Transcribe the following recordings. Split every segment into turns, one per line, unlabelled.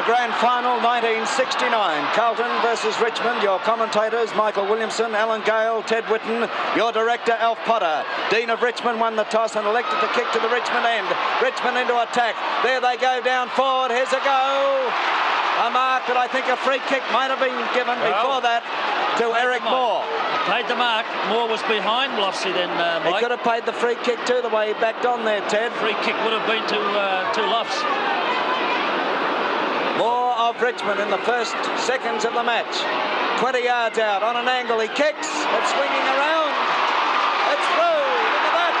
Grand Final 1969, Carlton versus Richmond. Your commentators, Michael Williamson, Alan Gale, Ted Whitten. Your director, Alf Potter. Dean of Richmond won the toss and elected to kick to the Richmond end. Richmond into attack. There they go down forward. Here's a go. A mark, but I think a free kick might have been given before that to Eric Moore.
Paid the mark. Moore was behind Lofsy then, Mike.
He could have paid the free kick too, the way he backed on there, Ted.
Free kick would have been to Lofs.
Moore of Richmond in the first seconds of the match. 20 yards out on an angle. He kicks. It's swinging around. It's through. Look at that.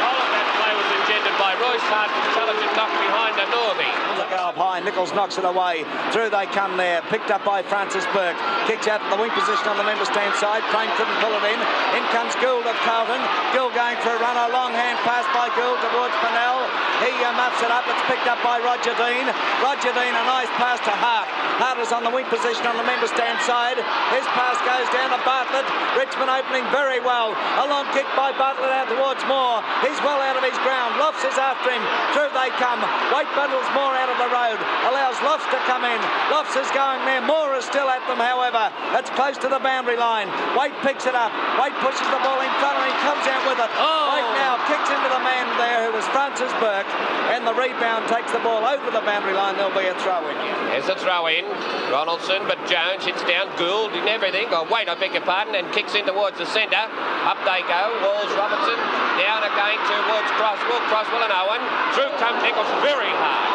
All of that play was engendered by Royce Hart, intelligent knock behind a Northey.
Go up high. Nichols knocks it away. Through they come there. Picked up by Francis Burke. Kicks out to the wing position on the member stand side. Crane couldn't pull it in. In comes Gould of Carlton. Gould going for a run. A long hand pass by Gould towards Pennell. He muffs it up. It's picked up by Roger Dean. Roger Dean, a nice pass to Hart. Hart is on the wing position on the member stand side. His pass goes down to Bartlett. Richmond opening very well. A long kick by Bartlett out towards Moore. He's well out of his ground. Lofts is after him. Through they come. White bundles Moore out of the road. Allows Lofts to come in. Lofts is going there. Moore is still at them, however. It's close to the boundary line. White picks it up. White pushes the ball in front of him. Comes out with it. White now kicks into the man there who was Francis Burke. And the rebound takes the ball over the boundary line. There'll be a throw-in.
There's a throw-in. Ronaldson, but Jones hits down Gould and everything. Oh, wait, I beg your pardon, and kicks in towards the centre. Up they go. Walls, Robertson. Down again towards Crosswell and Owen. Through comes Nichols very hard.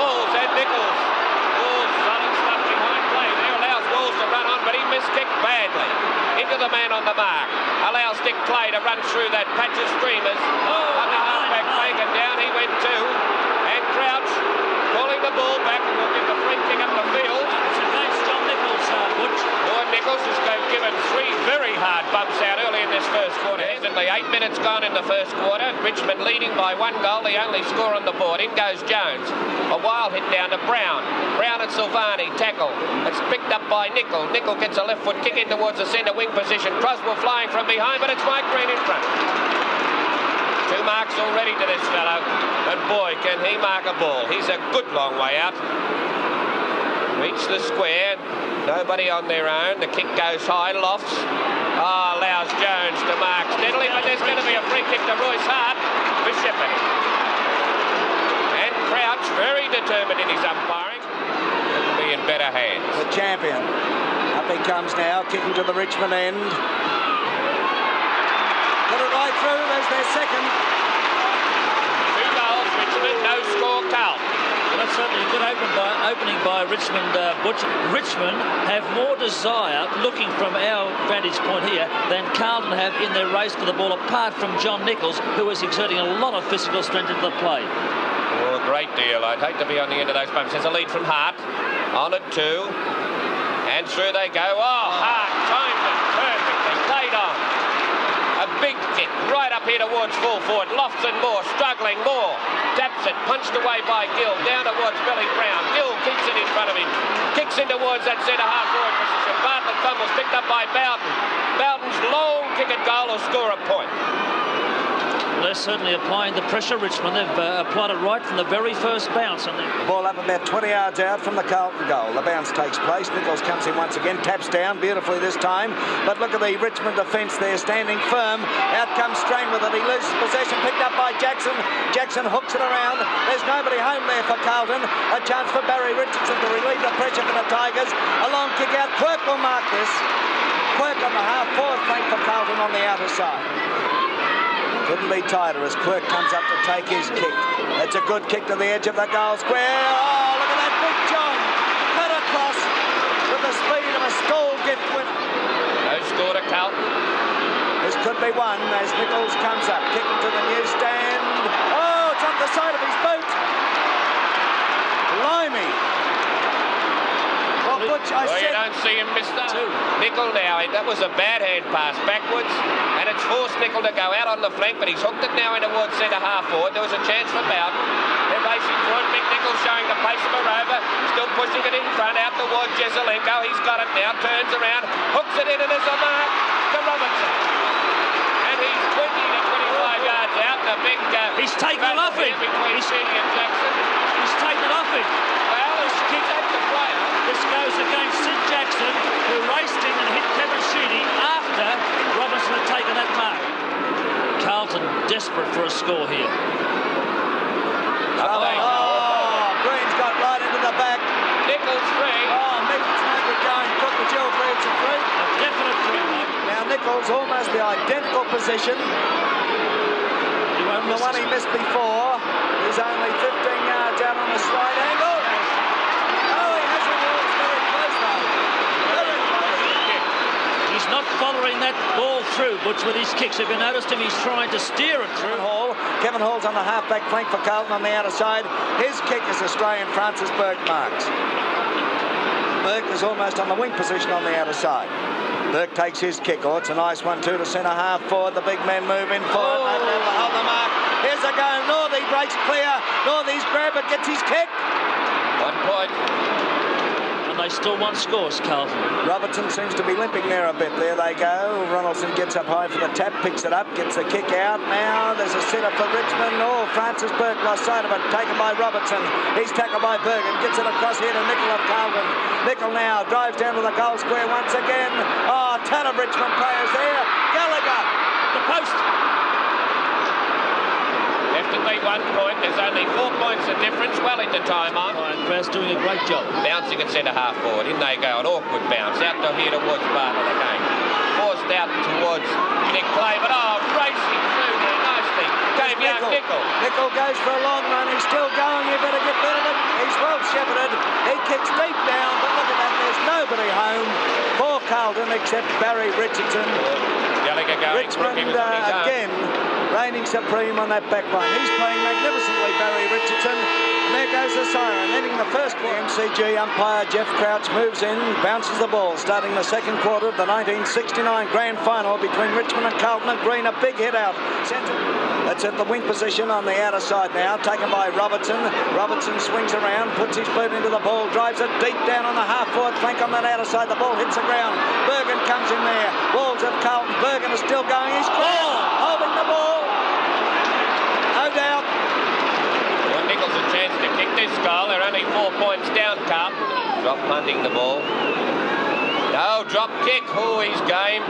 Walls and Nichols. Walls, solid stuff behind play. There allows Walls to run on, but he miskicked badly. Into the man on the mark. Allows Dick Clay to run through that patch of streamers. On the halfback fake, and down he went too. And Crouch pulling the ball back and will give the free kick up the field.
It's against John Nichols, Butch.
Lord Nichols has given three very hard bumps out early in this first quarter. Instantly, 8 minutes gone in the first quarter. Richmond leading by 1 goal, the only score on the board. In goes Jones. A wild hit down to Brown. Brown and Silvani tackle. It's picked up by Nichol. Nichol gets a left foot kick in towards the centre wing position. Croswell flying from behind, but it's Mike Green in front. 2 marks already to this fellow, and boy, can he mark a ball. He's a good long way out. Reach the square, nobody on their own. The kick goes high, Lofts. Allows Jones to mark steadily, but there's going to be a free kick to Royce Hart for Shepherd. And Crouch, very determined in his umpiring, will be in better hands.
The champion. Up he comes now, kicking to the Richmond end. Put it right through, there's their second.
2 goals, Richmond, no score, Carlton.
Well, that's certainly a good opening by Richmond, Butch. Richmond have more desire, looking from our vantage point here, than Carlton have in their race for the ball, apart from John Nichols, who is exerting a lot of physical strength into the play.
Oh, a great deal. I'd hate to be on the end of those bumps. There's a lead from Hart. On it, 2. And through they go. Hart timed it perfectly. Played on. A big kick right up here towards full forward. Lofts and Moore struggling. Moore taps it, punched away by Gill. Down towards Billy Brown. Gill keeps it in front of him. Kicks in towards that centre half forward position. Bartlett fumbles, picked up by Bowden. Bowden's long kick at goal will score a point.
They're certainly applying the pressure, Richmond. They've applied it right from the very first bounce. And
the ball up about 20 yards out from the Carlton goal. The bounce takes place. Nichols comes in once again, taps down beautifully this time. But look at the Richmond defence there, standing firm. Out comes Strain with it. He loses possession, picked up by Jackson. Jackson hooks it around. There's nobody home there for Carlton. A chance for Barry Richardson to relieve the pressure for the Tigers. A long kick out. Quirk will mark this. Quirk on the half-forward flank for Carlton on the outer side. Couldn't be tighter as Quirk comes up to take his kick. It's a good kick to the edge of the goal square. Oh, look at that big John. Cut across with the speed of a stall gift winner.
No score to Carlton.
This could be one as Nichols comes up, kicking to the newsstand. Oh, it's up the side of his boot. Blimey. Well, Butch,
you don't see him miss that. Nichol now, that was a bad hand pass backwards, and it's forced Nichol to go out on the flank, but he's hooked it now in towards centre half forward. There was a chance for Bowden. They're racing for it. Big Nichol showing the pace of a rover, still pushing it in front out towards Jezelenko. He's got it now, turns around, hooks it in, and there's a mark to Robertson. And he's 20 to 25 yards out. The big
he's taken off him.
Between Sydney and Jackson.
He's taken it off him.
Well, this kick at the player.
This goes against Sid Jackson, who raced in and hit Kevin Sheedy after Robinson had taken that mark. Carlton desperate for a score here.
Green's got right into the back.
Nichols free.
Oh, Nichols no good going. Took the dual breeds and free.
A definite free, mate.
Now Nichols almost the identical position.
He won't
The
miss
one he missed before. He's only 15 yards out on the slide angle. Oh, he has it all. It's very close though. Very close.
He's not following that ball through, Butch, with his kicks. If you noticed him, he's trying to steer it through.
Kevin Hall's on the half-back flank for Carlton on the outer side. His kick is Australian Francis Burke marks. Burke is almost on the wing position on the outer side. Burke takes his kick. Oh, it's a nice one too to centre half forward. The big men move in forward. They've able to hold the mark. Here's a go. Northey breaks clear. Northey's grab it, gets his kick.
1 point.
And they still want scores, Carlton.
Robertson seems to be limping there a bit. There they go. Ronaldson gets up high for the tap, picks it up, gets the kick out. Now there's a setup for Richmond. Oh, Francis Burke lost sight of it. Taken by Robertson. He's tackled by Bergen. Gets it across here to Nicol of Carlton. Nicol now drives down to the goal square once again. Oh, a ton of Richmond players there. Gallagher.
The post.
Have to beat 1 point. There's only 4 points of difference. Well into time on.
Ryan Krause doing a great job.
Bouncing at centre half forward. In they go. An awkward bounce. Out to here towards part of the game. Forced out towards Nick Clay. But racing through there nicely. Came young Nicol.
Nicol goes for a long run. He's still going. You better get rid of it. He's well shepherded. He kicks deep down. But look at that. There's nobody home for Carlton except Barry Richardson.
Gallagher going.
Richmond again reigning supreme on that back line. He's playing magnificently, Barry Richardson. And there goes the siren, ending the first quarter. MCG umpire Jeff Crouch moves in, bounces the ball, starting the second quarter of the 1969 grand final between Richmond and Carlton. And Green, a big hit out. Centre. That's at the wing position on the outer side now, taken by Robertson. Robertson swings around, puts his boot into the ball, drives it deep down on the half-forward flank on that outer side. The ball hits the ground. Bergen comes in there. Walls of Carlton. Bergen is still going. He's holding the ball. No doubt.
Well, Nichols a chance to kick this goal. They're only 4 points down, Carlton. Drop punting the ball. No, drop kick. Oh, he's game.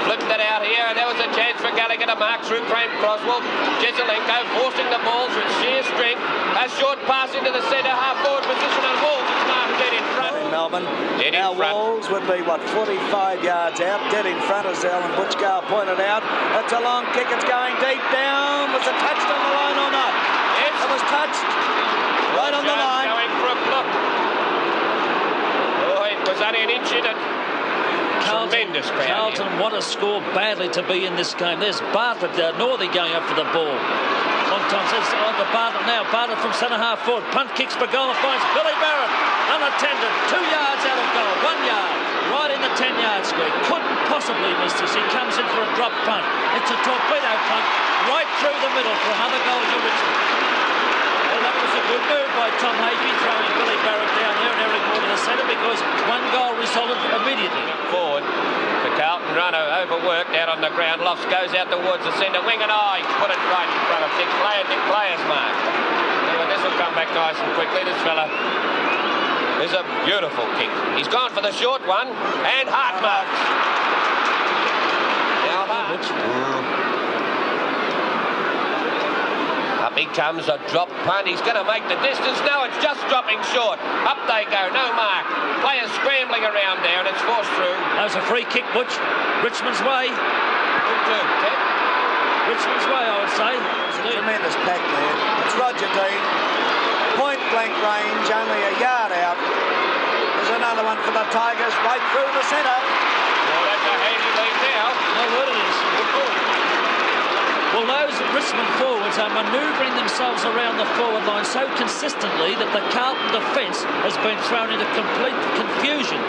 Flipped it out here, and there was a chance for Gallagher to mark through Craig Croswell. Jezelenko forcing the ball through sheer strength. A short pass into the centre half-forward position, and Walls is marked dead in front.
In Melbourne.
Dead
now
in front.
Walls would be, 45 yards out. Dead in front, as Alan Butchgar pointed out. It's a long kick. It's going deep down. Was it touched on the line or not?
Yes.
It was touched. Right on the line.
Going for a block. Oh, it was only an inch in it. Tremendous crowd.
Carlton want to score badly to be in this game. There's Bartlett, Northey going up for the ball. Monton says on to Bartlett now. Bartlett from centre half forward. Punt kicks for goal and finds Billy Barrett. Unattended. 2 yards out of goal. 1 yard. Right in the 10-yard square. Couldn't possibly miss this. He comes in for a drop punt. It's a torpedo punt right through the middle for another goal to Richmond. Well, that was a good move by Tom Hafey, throwing Billy Barrett down there and Eric Moore to the centre, because 1 goal resulted immediately.
Forward. The Carlton runner overworked out on the ground. Lofts goes out towards the centre wing, and he put it right in front of Nick Clay, and Nick Clay's mark. Anyway, this will come back nice and quickly. This fella is a beautiful kick. He's gone for the short one, and Hart marks. Now Hart. Up he comes, a drop punt. He's going to make the distance. No, it's just dropping short. Up they go, no mark. Players scrambling around there, and it's forced through.
That was a free kick, Butch. Richmond's way.
Who to? Ted?
Richmond's way, I would say.
Tremendous pack there. It's Roger Dean. Point blank range, only a yard out. There's another one for the Tigers, right through the centre.
Well, that's a handy lead now.
No word it is. Well, those Richmond forwards are manoeuvring themselves around the forward line so consistently that the Carlton defence has been thrown into complete confusion.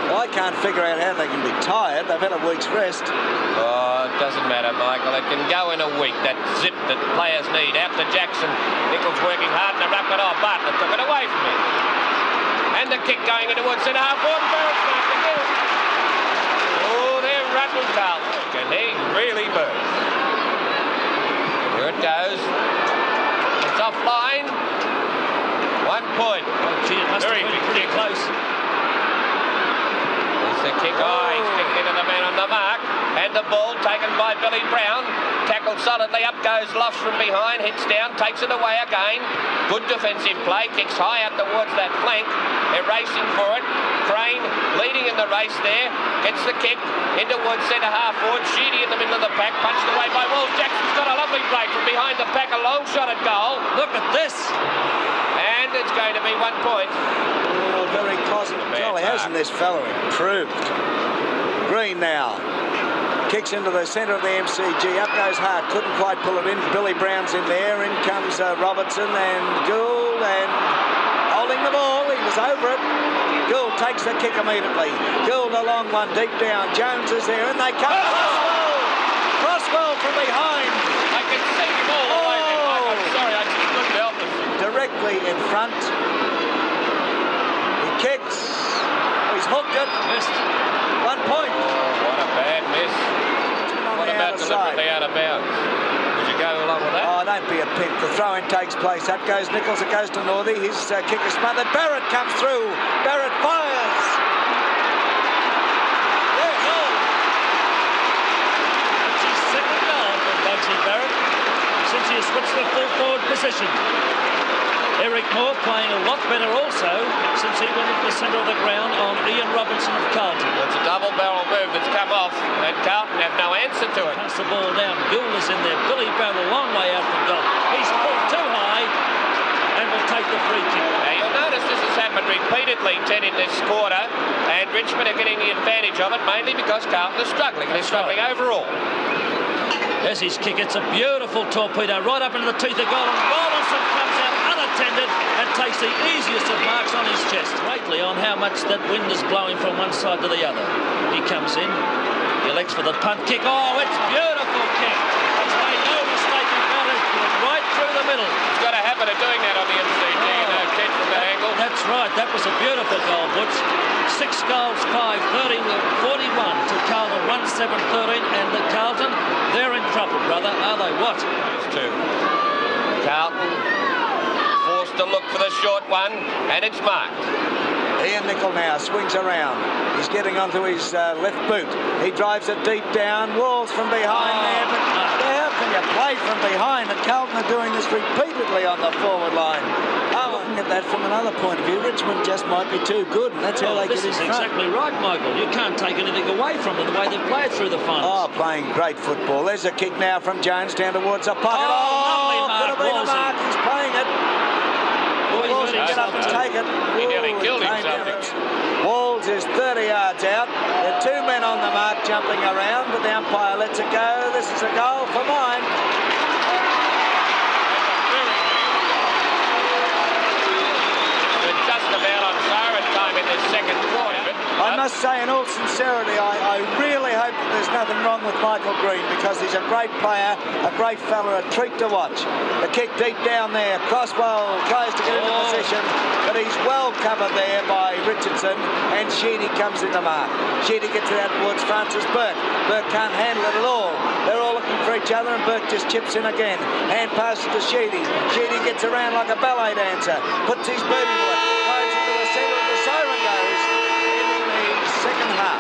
Well, I can't figure out how they can be tired. They've had a week's rest.
Oh, it doesn't matter, Michael. It can go in a week. That zip that players need. Out to Jackson. Nichols working hard to wrap it off. Bartlett took it away from him. And the kick going into towards centre half forward. Barrett's marked again. Oh, they're rattled Carlton. Can he really move? Here it goes. It's offline. point.
Oh, gee, it must
Very
have been
big
pretty
kick.
close.
There's the kick. Oh, he's kicked into the man on the mark. And the ball taken by Billy Brown. Tackled solidly. Up goes Loft from behind. Hits down. Takes it away again. Good defensive play. Kicks high out towards that flank. They're racing for it. Crane leading in the race there. Gets the kick in towards centre half forward. Sheedy in the middle of the pack. Punched away by Walls. Jackson's got a lovely play from behind the pack. A long shot at goal.
Look at this.
And it's going to be 1 point.
Oh, very closet. Jolly, hasn't this fella improved? Green now. Kicks into the centre of the MCG. Up goes Hart. Couldn't quite pull it in. Billy Brown's in there. In comes Robertson and Gould and holding the ball. He was over it. Gould takes the kick immediately. Gould a long one deep down. Jones is there and they come. Crossball from behind.
I can see him all the way there, Mike. I'm sorry, I just couldn't help it.
Directly in front. He kicks. He's hooked it.
Missed.
1 point.
Oh, what a bad miss. What about deliberately out of bounds? Did you go along with that?
Oh, don't be a pimp. The throw-in takes place. Up goes Nichols. It goes to Northey. His kick is smothered. Barrett comes through. Barrett fires. Yes.
Goal. It's his second goal for Bugsy Barrett since he has switched to full forward position. Eric Moore playing a lot better also since he went into the centre of the ground on Ian Robinson of Carlton.
It's a double barrel move that's come off, and Carlton have no answer to it.
Pass the ball down. Gould is in there. Billy Brown a long way out from goal. He's pulled too high and will take the free kick.
Now you'll notice this has happened repeatedly, Ted, in this quarter, and Richmond are getting the advantage of it mainly because Carlton is struggling. They're struggling overall.
There's his kick. It's a beautiful torpedo right up into the teeth of goal, and Rawlinson comes out unattended and takes the easiest of marks on his chest. Greatly on how much that wind is blowing from one side to the other. He comes in. He elects for the punt kick. Oh, it's beautiful kick. He's made no mistake about it. Right through the middle.
He's got a habit of doing that on the MCG, Ted, from that angle.
That's right. That was a beautiful goal, Butch. 6 goals, 5, 30, 41 to Carlton, 1-7-13, and the Carlton, they're in trouble, brother. Are they what?
Those two. Carlton forced to look for the short one, and it's marked.
Ian Nicol now swings around. He's getting onto his left boot. He drives it deep down. Walls from behind there, but how can you play from behind? And Carlton are doing this repeatedly on the forward line. Oh, looking at that from another point of view, Richmond just might be too good, and that's how they get in
This is
front.
exactly right, Michael. You can't take anything away from them the way they've played through the finals.
Oh, playing great football. There's a kick now from Jones down towards the pocket.
lovely mark,
could have been a
Wolsey.
mark. He's playing it. Walls can get up and take it.
He nearly
Ooh,
killed
it came
himself.
down. Walls is 30 yards out. There are 2 men on the mark jumping around, but the umpire lets it go. This is a goal for mine.
We're just about on siren time in this second quarter.
I must say, in all sincerity, I really hope that there's nothing wrong with Michael Green, because he's a great player, a great fella, a treat to watch. The kick deep down there, crossbow tries to get into position, but he's well covered there by Richardson, and Sheedy comes in the mark. Sheedy gets it out towards Francis Burke. Burke can't handle it at all. They're all looking for each other, and Burke just chips in again. Hand passes to Sheedy. Sheedy gets around like a ballet dancer, puts his boot into it, goes into the centre of the siren goes. Second half.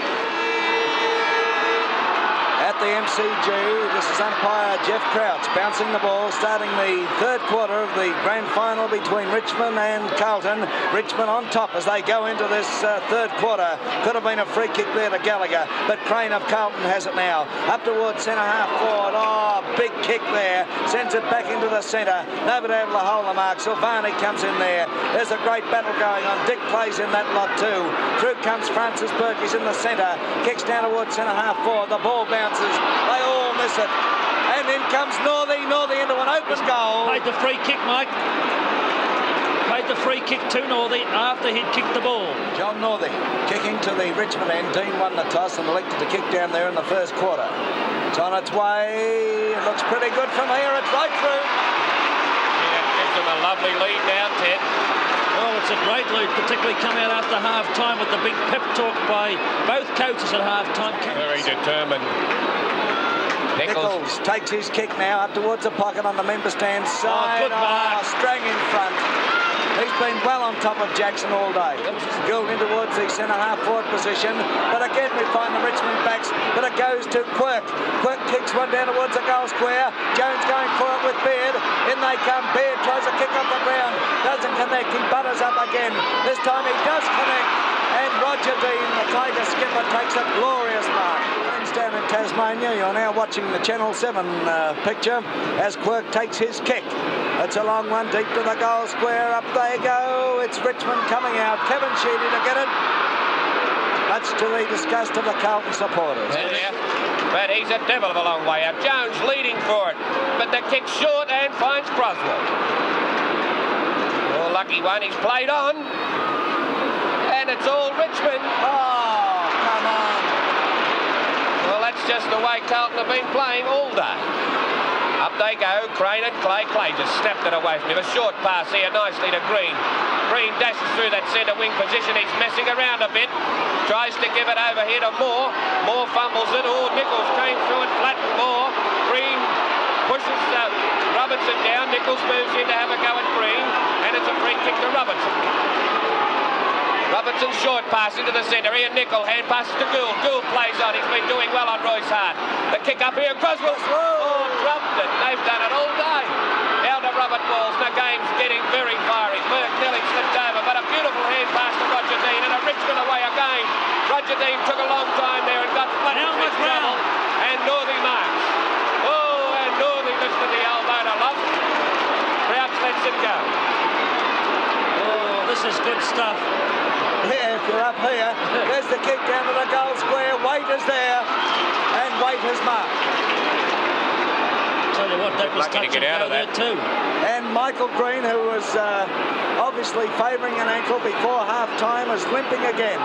At the MCG, this is umpire Jeff Crouch bouncing the ball, starting the third quarter of the grand final between Richmond and Carlton. Richmond on top as they go into this third quarter. Could have been a free kick there to Gallagher, but Crane of Carlton has it now. Up towards centre half forward. Oh, big kick there. Sends it back into the centre. Nobody able to hold the mark. Silvani comes in there. There's a great battle going on. Dick plays in that lot too. Through comes Francis Burke. He's in the centre. Kicks down towards centre half forward. The ball bounces. They all miss it. And in comes Northey. Northey into an open goal.
Paid the free kick, Mike. Paid the free kick to Northey after he'd kicked the ball.
John Northey kicking to the Richmond end. Dean won the toss and elected to kick down there in the first quarter. It's on its way. It looks pretty good from here. It's right through.
That gives them a lovely lead now, Ted.
Oh, it's a great lead, particularly coming out after half-time with the big pep talk by both coaches at half-time.
Very determined.
Nichols takes his kick now up towards the pocket on the member stand side.
good mark.
Strang in front. He's been well on top of Jackson all day. Gould in towards the centre-half forward position. But again, we find the Richmond backs, but it goes to Quirk. Quirk kicks one down towards the goal square. Jones going for it with Beard. In they come. Beard tries to kick off the ground. Doesn't connect. He butters up again. This time he does connect. And Roger Dean, the Tiger skipper, takes a glorious mark. Friends down in Tasmania, you're now watching the Channel 7 picture as Quirk takes his kick. It's a long one, deep to the goal square. Up they go. It's Richmond coming out. Kevin Sheedy to get it. Much to the disgust of the Carlton supporters.
Yeah. But he's a devil of a long way out. Jones leading for it. But the kick's short and finds Croswell. Oh, lucky one. He's played on. And it's all Richmond.
Oh, come on.
Well, that's just the way Carlton have been playing all day. Up they go, Crane and Clay. Clay just snapped it away from him. A short pass here nicely to Green. Green dashes through that centre wing position. He's messing around a bit. Tries to give it over here to Moore. Moore fumbles it. Oh, Nichols came through and flattened Moore. Green pushes Robertson down. Nichols moves in to have a go at Green. And it's a free kick to Robertson. Robertson short pass into the centre. Ian Nicol hand passes to Gould. Gould plays on. He's been doing well on Royce Hart. The kick up here. Croswell. Oh, dropped it. They've done it all day. Down to Robert Walls. The game's getting very fiery. Burke nearly slipped over, but a beautiful hand pass to Roger Dean and a Richmond away again. Roger Dean took a long time there and got flat in his trouble. And Northey marks. Oh, and Northey lifted the elbow to loft. Crouch lets it go.
Oh, this is good stuff.
Yeah, if you're up here, there's the kick down to the goal square. Waite is there, and Waite has marked.
Tell you what, that was touch and go there too.
And Michael Green, who was obviously favouring an ankle before half-time, is limping again.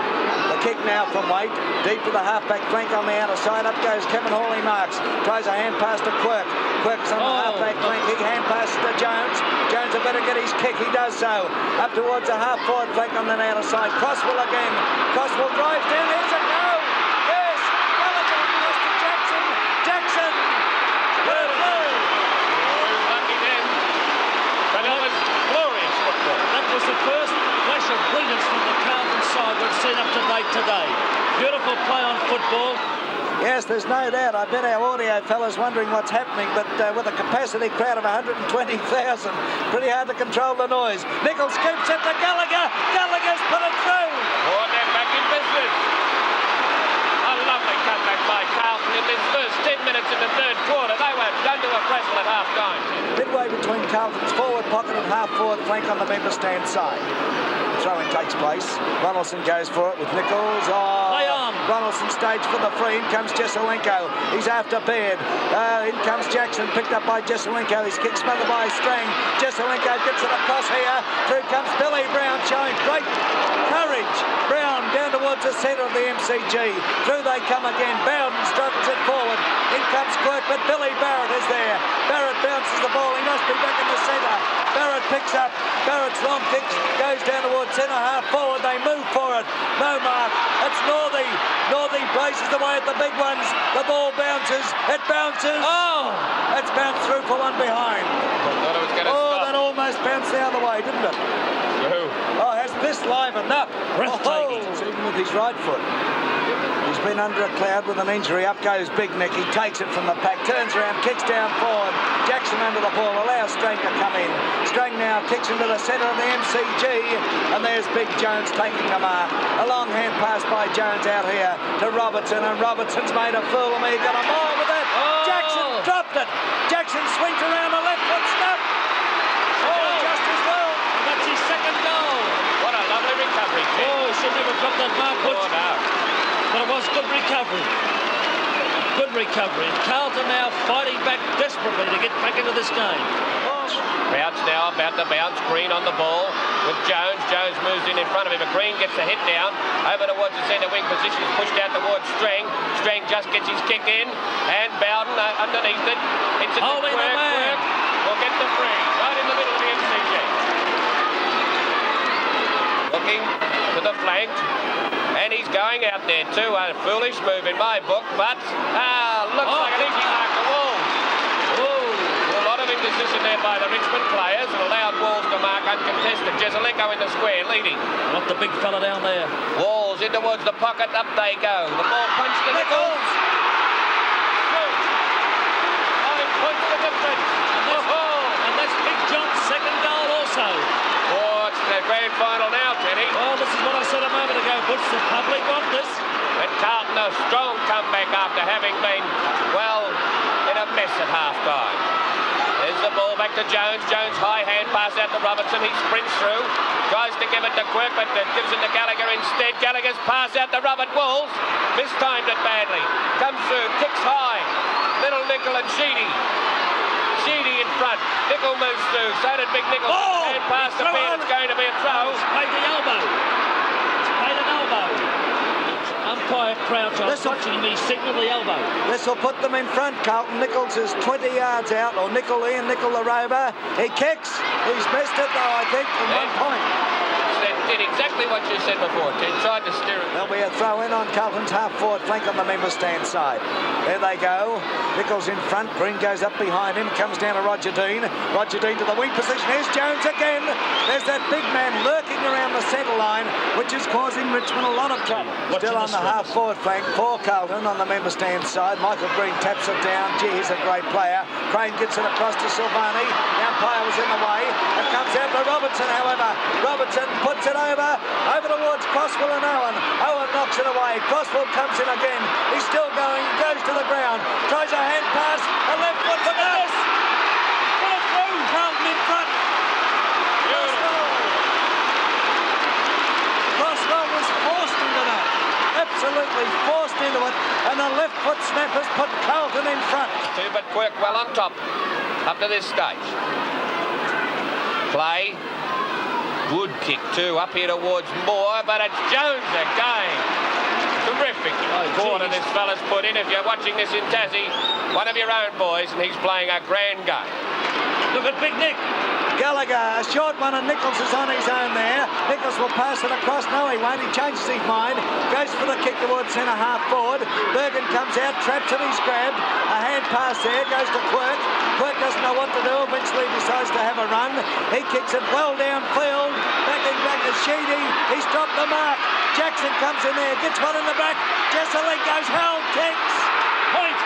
The kick now from Waite, deep to the half-back flank on the outer side. Up goes Kevin Hawley marks. Tries a hand pass to Quirk. Quirk's on the half-back flank. He hand passes to Jones. Jones had better get his kick. He does so. Up towards the half-forward flank on the outer side. Crosswell again. Crosswell drives down. Here's a go. Yes. Gallagher goes to Jackson. Jackson.
Lucky then. But that was glorious football.
That was the first flash of brilliance from the Carlton side we've seen up to date today. Beautiful play on football.
Yes, there's no doubt. I bet our audio fellas wondering what's happening, but with a capacity crowd of 120,000, pretty hard to control the noise. Nichols scoops it to Gallagher. Gallagher's put it through.
Oh, and they're back in business. A lovely comeback by Carlton in this first 10 minutes in the third quarter. They were done to a wrestle at half-time.
Midway between Carlton's forward pocket and half-forward flank on the member stand side. Throwing takes place. Ronaldson goes for it with Nichols. Ronaldson staged for the free. In comes Jesselenko. He's after Baird. In comes Jackson, picked up by Jesselenko. His kick smothered by Strang. Jesselenko gets it across here. Through comes Billy Brown, showing great courage. Brown down towards the centre of the MCG. Through they come again. Bowden struggles it forward. In comes Quirk, but Billy Barrett is there. Barrett bounces the ball. He must be back in the centre. Barrett picks up. Barrett's long kick goes down towards centre half forward. They move for it. No mark. It's Northey. Northey braces away at the big ones. The ball bounces. It bounces. Oh! It's bounced through for one behind.
I thought it was going to stop.
That almost bounced the other way, didn't it?
Who?
Oh, has this livened up.
Breathtaking.
Even with his right foot. He's been under a cloud with an injury. Up goes Big Nick. He takes it from the pack, turns around, kicks down forward. Jackson under the ball, allows Strang to come in. Strang now kicks into the centre of the MCG, and there's Big Jones taking the mark. A long hand pass by Jones out here to Robertson, and Robertson's made a fool of me. Got a mile with it. Jackson dropped it. Jackson swings around the left foot snap. Just as well.
And that's his second goal.
What a lovely recovery, Tim.
Oh, he should never drop that mark, Butch.
Oh, no.
But it was good recovery. Good recovery. And Carlton now fighting back desperately to get back into this game.
Crouch now about to bounce. Green on the ball with Jones. Jones moves in front of him, but Green gets the hit down. Over towards the centre wing position. Is pushed out towards Strang. Strang just gets his kick in. And Bowden underneath it. It's a
Holding the man.
Will get the free. Right in the middle of the MCG. Looking to the flank. And he's going out there too. A foolish move in my book, but looks like an easy mark to Walls. A lot of him to decision there by the Richmond players and allowed Walls to mark uncontested. Jesselenko in the square, leading.
What the big fella down there?
Walls in towards the pocket, up they go. The ball punched to Nichols. Through. 9 points the difference.
And that's Big John's second goal also.
Oh, it's the grand final now, Teddy.
Well, this is what I said a moment ago, Butch. The public want this.
And Carlton a strong comeback after having been, well, in a mess at half-time. There's the ball back to Jones. Jones high hand pass out to Robertson. He sprints through. Tries to give it to Quirk, but gives it to Gallagher instead. Gallagher's pass out to Robert Walls. Mistimed it badly. Comes through, kicks high. Little Nicol and Sheedy. Sheedy in front. Nicol moves through. So did Big Nicol. Hand pass to Ben. It's going to be a throw.
He's paid the elbow. He's paid an elbow. Umpire Crouch on watching him, he signalled the elbow.
This will put them in front. Carlton Nichols is 20 yards out, or Nicol the rover. He kicks. He's missed it though, I think, from 1 point.
They did exactly what you said before. Ted tried to steer it.
There'll be a throw in on Carlton's half-forward flank on the member stand side. There they go. Nichols in front. Green goes up behind him. Comes down to Roger Dean. Roger Dean to the wing position. Here's Jones again. There's that big man lurking around the centre line, which is causing Richmond a lot of trouble. Still on the half-forward flank for Carlton on the member stand side. Michael Green taps it down. Gee, he's a great player. Crane gets it across to Silvani. The umpire was in the way. It comes out to Robertson, however. Robertson puts it over towards Crosswell and Owen. Owen knocks it away. Crosswell comes in again. He's still going, goes to the ground, tries a hand pass, a left foot for this. Pull it through. Carlton in front. Crosswell was forced into that. Absolutely forced into it, and the left foot snap has put Carlton in front.
But Quirk well on top up to this stage. Play. Good kick too, up here towards Moore, but it's Jones again. Terrific corner this fella's put in. If you're watching this in Tassie, one of your own boys, and he's playing a grand game.
Look at Big Nick.
Gallagher, a short one, and Nichols is on his own there. Nichols will pass it across. No, he won't. He changes his mind. Goes for the kick towards centre half forward. Bergen comes out, traps it, he's grabbed. A hand pass there, goes to Quirk. Quirk doesn't know what to do. Eventually decides to have a run. He kicks it well downfield. Backing back to Sheedy. He's dropped the mark. Jackson comes in there, gets one in the back. Jesselenko's held, kicks. Point.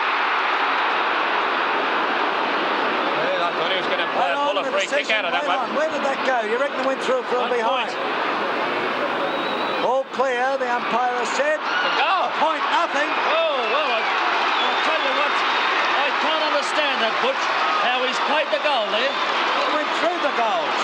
I thought he was going to pull a free kick out of that one.
Where did that go? You reckon it went through from behind? All clear, the umpire has said.
A
point, nothing.
Oh, well, I'll tell you what, I can't understand that, Butch, how he's played the goal there.
It went through the goals.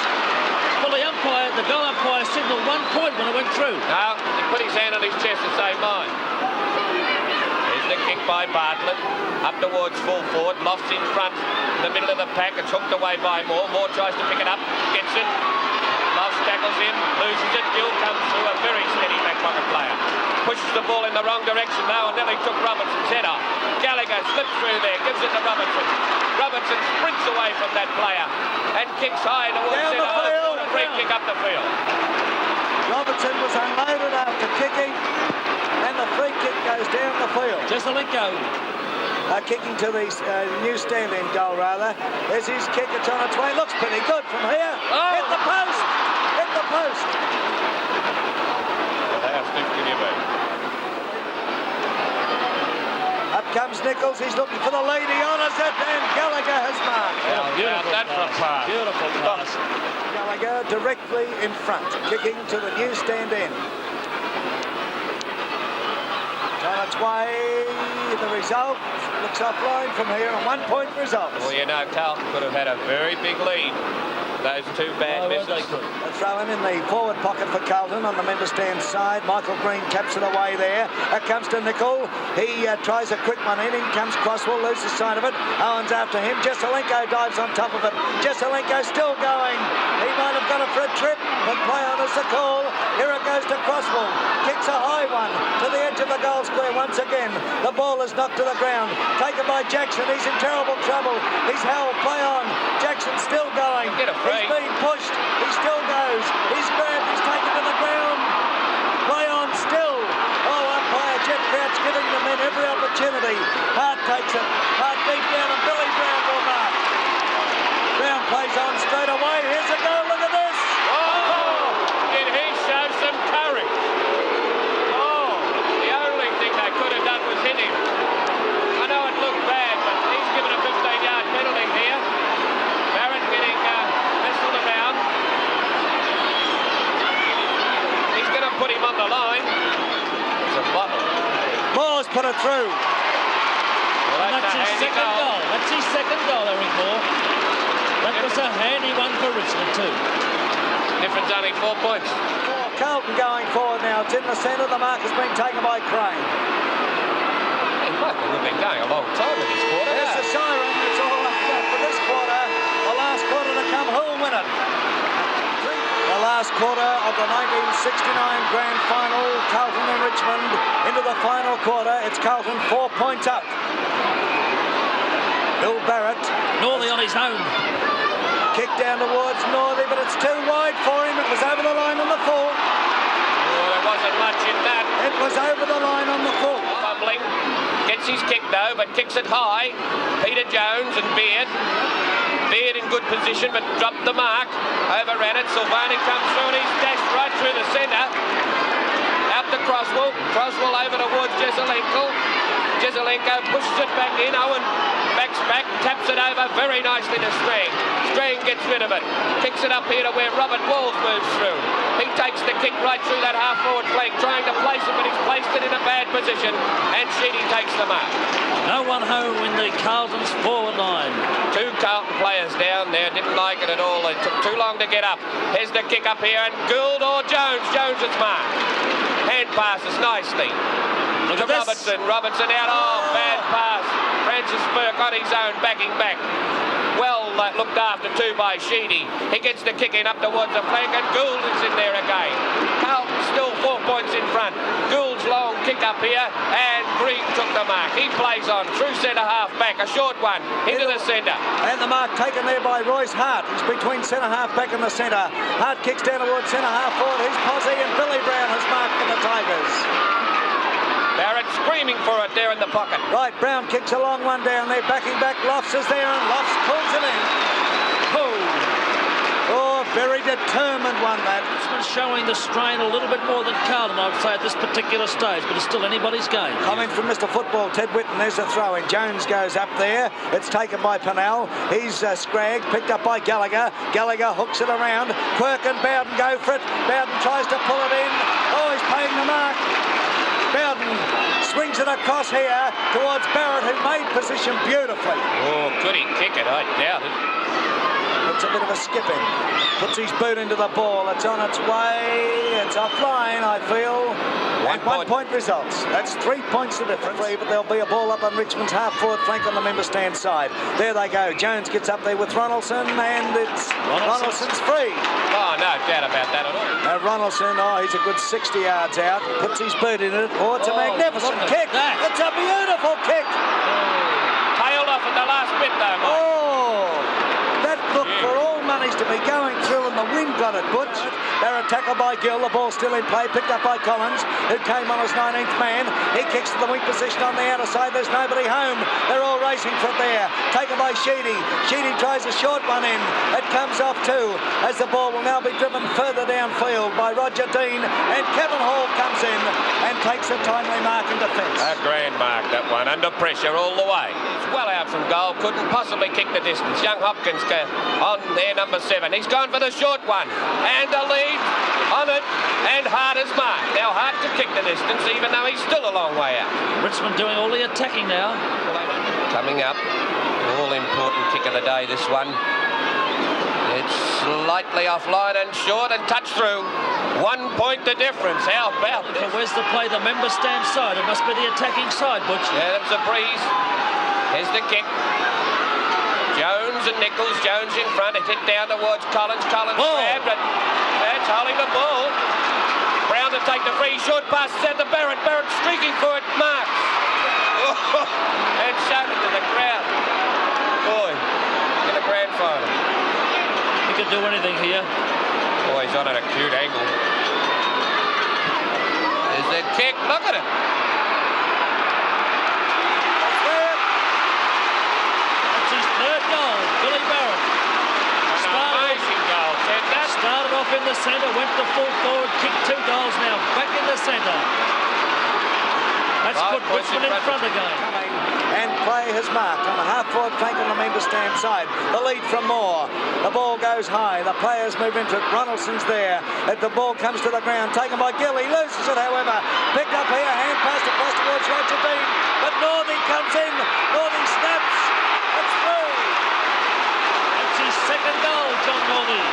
Well, the goal umpire signalled 1 point when it went through.
No, he put his hand on his chest to say mine. There's the kick by Bartlett. Up towards full forward. Lofts in front. In the middle of the pack. It's hooked away by Moore. Moore tries to pick it up. Gets it. Lofts tackles in. Loses it. Gill comes through. A very steady back pocket player. Pushes the ball in the wrong direction now, and nearly took Robertson's head off. Gallagher slips through there. Gives it to Robertson. Robertson sprints away from that player and kicks high towards
down the field.
A free kick up the field.
Robertson was unloaded after kicking, and the free kick goes down the field.
Jesselenko.
Kicking to the new stand-in goal, rather. There's his kick. It's on its way. Looks pretty good from here.
Oh.
Hit the post. Hit the post.
Well, how stiff can you be?
Up comes Nichols. He's looking for the lead. He honours it, and Gallagher has marked.
Beautiful
that for a pass.
Beautiful pass.
Gallagher directly in front, kicking to the new stand-in. On its way, the result looks offline from here, and 1 point result.
Well, you know, Carlton could have had a very big lead. Those two bad misses.
A throw in the forward pocket for Carlton on the member stand side. Michael Green taps it away there. It comes to Nicol. He tries a quick one in. In comes Crosswell, loses sight of it. Owens after him. Jesselenko dives on top of it. Jesselenko still going. He might have got it for a trip, but play on is the call. Here it goes to Crosswell. Kicks a high one to the edge of the goal square once again. The ball is knocked to the ground. Taken by Jackson. He's in terrible trouble. He's held. Play on. Jackson still going. He's being pushed. He still goes. He's grabbed. He's taken to the ground. Play on still. Oh, umpire Jeff Crouch giving the men every opportunity. Hart takes it. Hart deep down, and Billy Brown will mark. straight away. Here's a goal. Look at this.
Oh, did he show some courage? Oh, the only thing they could have done was hit him. I know it looked bad, but he's given a 15-yard penalty here. Barrett getting wrestled around. He's going to put him on the line. It's a bottle.
Moore's put it through.
Well,
That's his second goal. That's his second goal, Eric Moore. That was a handy one for Richmond too.
Difference only 4 points.
Carlton going forward now. It's in the centre. The mark has been taken by Crane.
Hey, Michael, we've been going a long time in this quarter.
There's the siren. It's all up for this quarter. The last quarter to come. Who'll win it? The last quarter of the 1969 Grand Final. Carlton and Richmond into the final quarter. It's Carlton 4 points up. Bill Barrett.
Norley on his own.
Kick down towards Norley, but it's too wide for him. It was over the line on the full.
Oh, there wasn't much in that.
It was over the line on the full.
Fumbling. Gets his kick though, but kicks it high. Peter Jones and Beard. Beard in good position, but dropped the mark. Overran it. Silvani comes through and he's dashed right through the centre. Out to Croswell. Croswell over towards Jezelenko. Jezelenko pushes it back in. Owen backs back, taps it over very nicely to Strang. Strang gets rid of it. Kicks it up here to where Robert Walls moves through. He takes the kick right through that half-forward flank, trying to place it, but he's placed it in a bad position, and Sheedy takes the mark.
No one home in the Carlton's forward line.
2 Carlton players down there, didn't like it at all. It took too long to get up. Here's the kick up here, and Gould or Jones. Jones is marked. Hand passes nicely.
Look
To
at this.
Robertson. Robertson out. Oh, bad pass. Francis Burke on his own, backing back. Well looked after too by Sheedy. He gets the kick in up towards the flank, and Gould is in there again. Carlton still 4 points in front. Gould's long kick up here, and Green took the mark. He plays on through centre half back, a short one into the centre.
And the mark taken there by Royce Hart. He's between centre half back and the centre. Hart kicks down towards centre half forward. He's Posse, and Billy Brown has marked for the Tigers.
Barrett screaming for it there in the pocket.
Right, Brown kicks a long one down there, backing back. Lofts is there, and Lofts pulls it in. Oh, very determined one, that.
Richmond showing the strain a little bit more than Carlton, I would say, at this particular stage, but it's still anybody's game.
Comment from Mr. Football, Ted Whitten. There's a throw in. Jones goes up there. It's taken by Pennell. He's scragged, picked up by Gallagher. Gallagher hooks it around. Quirk and Bowden go for it. Bowden tries to pull it in. Oh, he's paying the mark. Bowden swings it across here towards Barrett, who made position beautifully.
Oh, could he kick it? I doubt it.
It's a bit of a skipping. Puts his boot into the ball. It's on its way. It's offline, I feel. And 1 point results. That's 3 points to difference. But there'll be a ball up on Richmond's half-forward flank on the member stand side. There they go. Jones gets up there with Ronaldson, and it's Ronaldson's free.
Oh, no doubt about that at all.
Now Ronaldson, he's a good 60 yards out. Puts his boot in it. Oh, it's a magnificent
look at
kick.
that.
It's a beautiful kick.
Tailed off at the last bit, though, Mike.
Oh, that looked for all monies to be going through, and the wind got it, Butch. They're tackled by Gill. The ball still in play, picked up by Collins, who came on as 19th man. He kicks to the weak position on the outer side. There's nobody home. They're all racing for it there. Taken by Sheedy. Sheedy tries a short one in. It comes off too, as the ball will now be driven further downfield by Roger Dean, and Kevin Hall comes in and takes a timely mark in defence.
A grand mark, that one, under pressure all the way. It's well out from goal, couldn't possibly kick the distance. Young Hopkins on there, number 7. He's gone for the short one, and a lead on it, and Hart is marked. Now Hart could kick the distance, even though he's still a long way out.
Richmond doing all the attacking now.
Coming up, all-important kick of the day, this one. It's slightly offline and short and touch through. 1 point the difference. How about this?
Where's the play? The member stand side. It must be the attacking side, Butch.
Yeah, that's a breeze. Here's the kick. Jones and Nichols. Jones in front. It hit down towards Collins. Collins grabbed it. That's holding the ball. Brown to take the free. Short pass out to Barrett. Barrett streaking for it. Marks. And showed it to the crowd. Boy, in the grand final.
He could do anything here.
Boy, he's on an acute angle. There's that kick. Look at it.
That's his third goal. Billy Barrett. Started off in the centre, went to full forward, kicked 2 goals now. Back in the centre. That's put Richmond in front again.
And play has marked on the half-forward flank on the member stand side. The lead from Moore. The ball goes high. The players move into it. Ronaldson's there. The ball comes to the ground. Taken by Gill. He loses it, however. Picked up here. Hand passed across towards Roger Dean. But Northey comes in. Northey snaps. It's through.
That's his second goal, John Northey.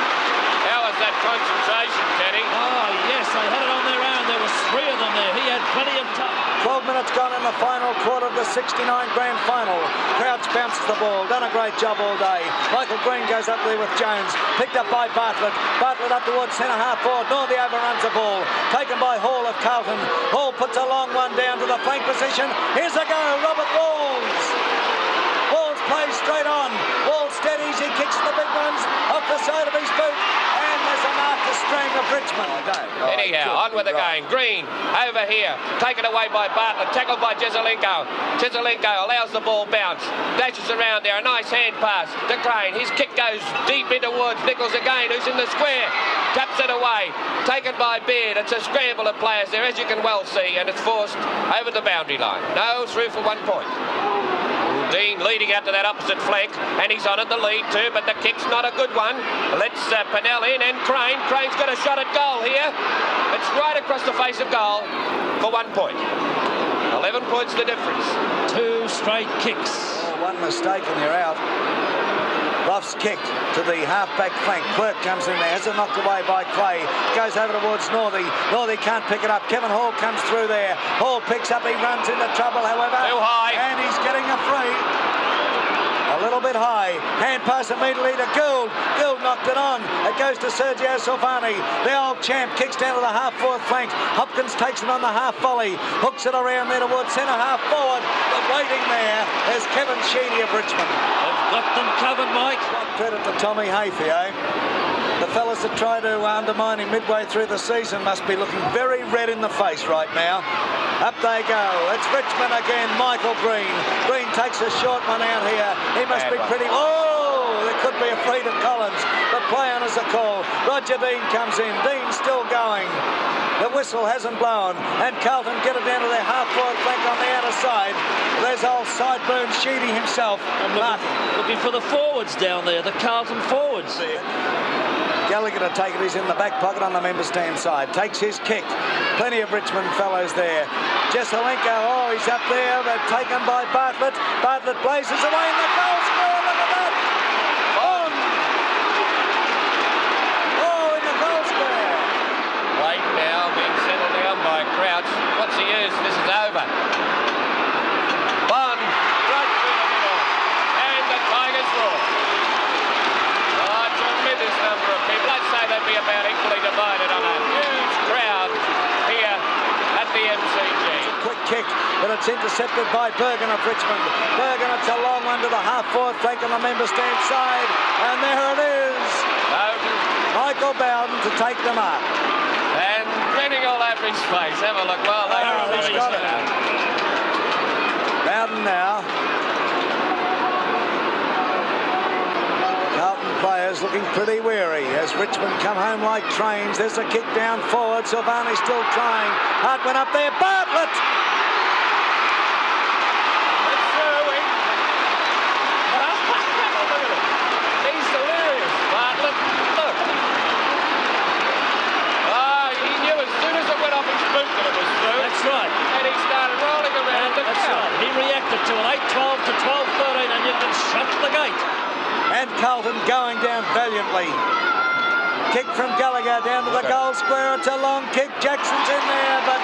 How was that concentration, Teddy?
Oh, yes, they had it on their own. There was 3 of them there. He had plenty of time.
12 minutes gone in the final quarter of the 69 grand final. Crouch bounces the ball. Done a great job all day. Michael Green goes up there with Jones. Picked up by Bartlett. Bartlett up towards centre half forward. Northey overruns the ball. Taken by Hall of Carlton. Hall puts a long one down to the flank position. Here's a go. Robert Walls. Walls plays straight on. Walls steadies. He kicks the big ones off the side of his boot. And there's a mark to string of Richmond.
Anyhow, on with the game. Green over here, taken away by Bartlett, tackled by Jezelenko. Jezelenko allows the ball bounce, dashes around there, a nice hand pass to Crane. His kick goes deep into Woods. Nichols again, who's in the square, taps it away, taken by Beard. It's a scramble of players there, as you can well see, and it's forced over the boundary line. No, through for 1 point. Dean leading out to that opposite flank, and he's on at the lead too, but the kick's not a good one. Let's Pennell in, and Crane. Crane's got a shot at goal here. It's right across the face of goal for 1 point. 11 points the difference.
2 straight kicks.
Oh, one mistake and you're out. Ruff's kick to the half-back flank. Quirk comes in there. Has it knocked away by Clay. Goes over towards Northey. Northey can't pick it up. Kevin Hall comes through there. Hall picks up. He runs into trouble, however.
Too high.
And he's getting a free. A little bit high. Hand pass immediately to Gould. Gould knocked it on. It goes to Sergio Silvani. The old champ kicks down to the half-forward flank. Hopkins takes it on the half volley. Hooks it around there towards centre half forward. But waiting there is Kevin Sheedy of Richmond.
They've got them covered, Mike.
Credit to Tommy Hafey, eh? The fellas that try to undermine him midway through the season must be looking very red in the face right now. Up they go. It's Richmond again. Michael Green. Green takes a short one out here. He must be pretty... Oh! There could be a free to Collins. But play on as a call. Roger Dean comes in. Dean's still going. The whistle hasn't blown. And Carlton get it down to their half-forward flank on the outer side. There's old sideburn Sheedy himself.
Looking for the forwards down there, the Carlton forwards.
Gallagher to take it. He's in the back pocket on the member stand side. Takes his kick. Plenty of Richmond fellows there. Jezelenko, oh, he's up there, but taken by Bartlett. Bartlett blazes away in the goal square. Look at that. On. Oh, in the goal square.
Wait now, being settled down by Crouch. What's the use? This is over. Bond, right through the middle. And the Tigers roar. Oh, tremendous number of people. I'd say they'd be about equally divided on a huge crowd here at the MCG.
It's a quick kick, but it's intercepted by Bergen of Richmond. Bergen, it's a long one to the half-forward flank on the member stand side. And there it is.
Bowden.
Michael Bowden to take them up.
And grinning all over his face. Have a look. Well,
He's got it. Bowden now. Carlton players looking pretty weary as Richmond come home like trains. There's a kick down forward. Silvani still trying. Hart went up there. Bartlett!
It's through. Look at him. He's delirious. Bartlett, look. Oh, he knew as soon as it went off his boot that it was through.
That's right.
And he started rolling around the
That's
ground.
right. He reacted to an 8-12 to 12-13, and you can shut the gate.
And Carlton going down valiantly. Kick from Gallagher down to the goal square. It's a long kick. Jackson's in there, but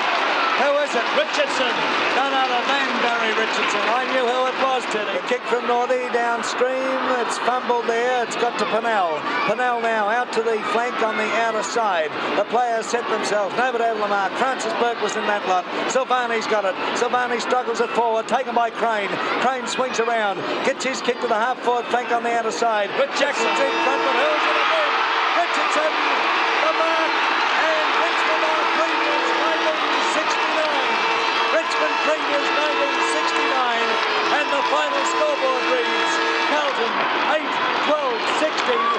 who is it?
Richardson.
None other than Barry Richardson. I knew who it was, Teddy. A kick from Northey downstream. It's fumbled there. It's got to Pennell. Pennell now out to the flank on the outer side. The players set themselves. Nobody able to mark. Francis Burke was in that lot. Silvani's got it. Silvani struggles it forward. Taken by Crane. Crane swings around. Gets his kick to the half-forward flank on the outer side. Jackson's in front, but who's it again? Richardson, the mark, and Richmond are premiers 1969. Richmond premiers 1969, and the final scoreboard reads Carlton 8-12-60.